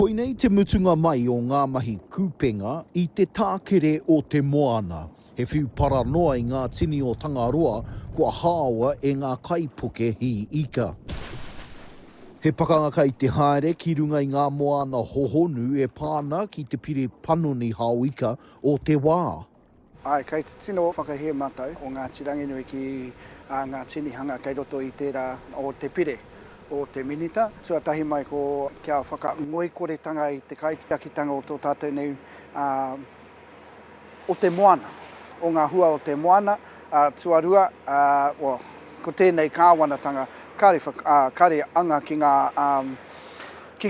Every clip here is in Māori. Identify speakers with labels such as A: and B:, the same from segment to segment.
A: Koinei te mutunga mai o ngā mahi kūpenga i te tākere o te moana. He whiu paranoa i ngā tini o Tangaroa kua hāua e ngā kaipuke hi ika. He pakanga kai te haere ki runga i ngā moana hohonu e pāna ki te pire panoni hauika o te wā.
B: Ai, kei te tino whakahia mātou o Ngāti Ranginui ki ngā tini hanga kei roto i tērā o te pire o te minita. Tuatahi mai ko kia whakangoi koretanga i te kaitiakitanga o tō tātou nei o te moana, o ngā hua o te moana, tuarua, ko tēnei kāwanatanga, kare anga ki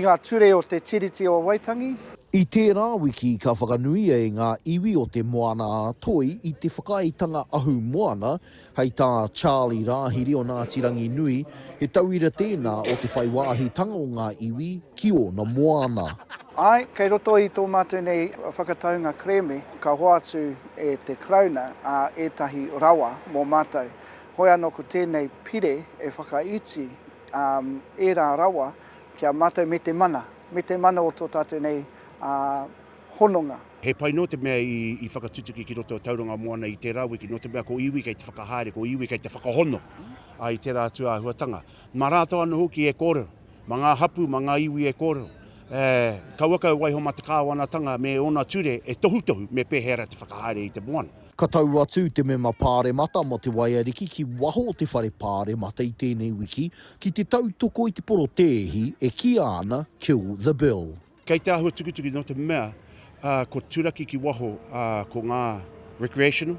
B: ngā ture o te tiriti o Waitangi.
A: I tērā wiki ka whakanuia e ngā iwi o te moana toi i te whakaitanga ahu moana, hei tā Charlie Rahiri o Ngāti Ranginui, he tauira tēnā o te whaiwāhitanga o ngā iwi ki ona moana.
B: Ai, kei roto i tō mātou nei whakataunga kreme, ka hoatu e te krauna a ētahi rawa mō mātou. Hoi anō ko tēnei pire e whakaiti e rā rawa kia mātou me te mana o tō tātou nei hononga.
C: He pai no te mea i whakatutuki ki roto Tauranga Moana i tērā wiki, no te mea ko iwi kei te whakahaere, ko iwi kei te whakahono i tērā atua huatanga. Mā rātou anu hoki e kōrero, mā ngā hapu, mā ngā iwi e kōrero. Kauaka waiho ma te kāwanatanga me ona ture e tohu me pēhera te whakahaere i te moana.
A: Ka tau atu te mema pāre mata mo te waiariki ki waho o te whare pāre mata i tēnei wiki ki te tautoko i te poro tēhi e ki ana kill the bill.
C: Kei te ahua tukutuki no te mea, ko turaki ki waho ko ngā recreational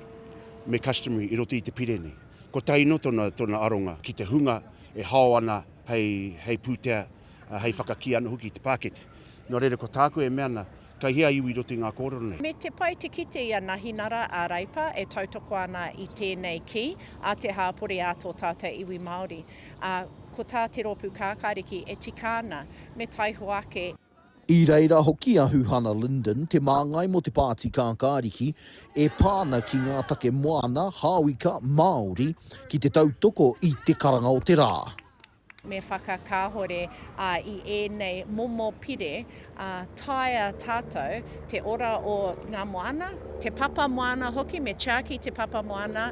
C: me customary i roti i te pire nei. Ko tai no tona aronga ki te hunga e hao ana hei pūtea, hei whakaki ana hoki i te pākete. Nō reira ko tāku e meana, kai hea iwi roti ngā kōrero nei.
D: Me te pai te kite i a Nahinara a Reipa e tautoko ana i tēnei ki, a te hāpore a tō tātou iwi Māori. Ko tā te ropu kākāriki e tikāna me taiho ake.
A: I reira hoki a Huhana Linden, te māngai mo te pāti kākāriki e pāna ki ngā take moana hāwika Māori ki te tautoko i te karanga o te rā.
D: Me whakakāhore i ēnei momo pire, taia tātou te ora o ngā moana, te papa moana hoki, me chāki te papa moana,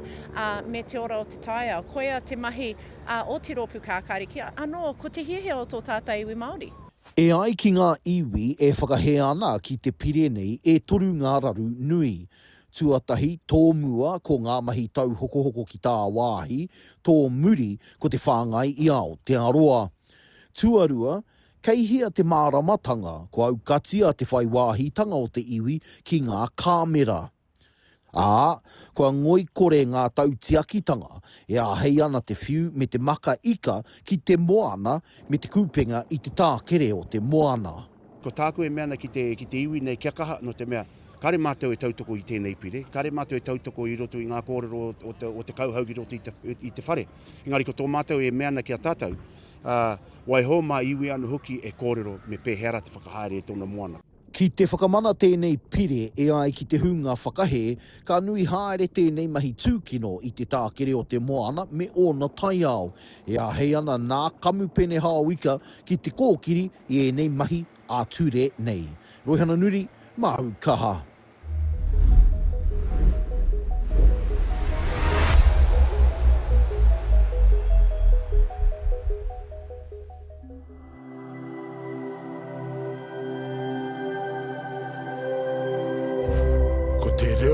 D: me te ora o te taia. Koia te mahi o te ropu kākāriki, anō, ko te hiahia o tō tātou iwi Māori.
A: E ai ki ngā iwi e whakahe ana ki te pire nei e toru ngā raru nui. Tuatahi tō mua ko ngā mahi tau hokohoko ki tā wāhi, tō muri ko te whāngai i ao te aroa. Tuarua, kei hea te māramatanga ko au katia te whaiwāhitanga o te iwi ki ngā kāmera. Kua ngoi kore ngā tautiakitanga e ahei ana te whiu me te maka ika ki te moana me te kūpenga i te tākere o te moana.
C: Ko tāku e meana ki te iwi nei kia kaha no te mea, kare mātou e tautoko i tēnei pire, kare mātou e tautoko i roto i ngā kōrero o te kauhauki roto i te whare. Engari ko tō mātou e meana ki a tātou, waiho mā iwi anu hoki e kōrero me pēhera te whakahaere e tōna moana.
A: Ki te whakamana tēnei pire e ai ki te hunga whakahe, ka nui haere tēnei mahi tūkino i te tākere o te moana me ona tai ao. E ahei ana nā kamupene hāwika ki te kōkiri i enei mahi a ture nei. Roihana Nuri, Aukaha.
E: Ko te reo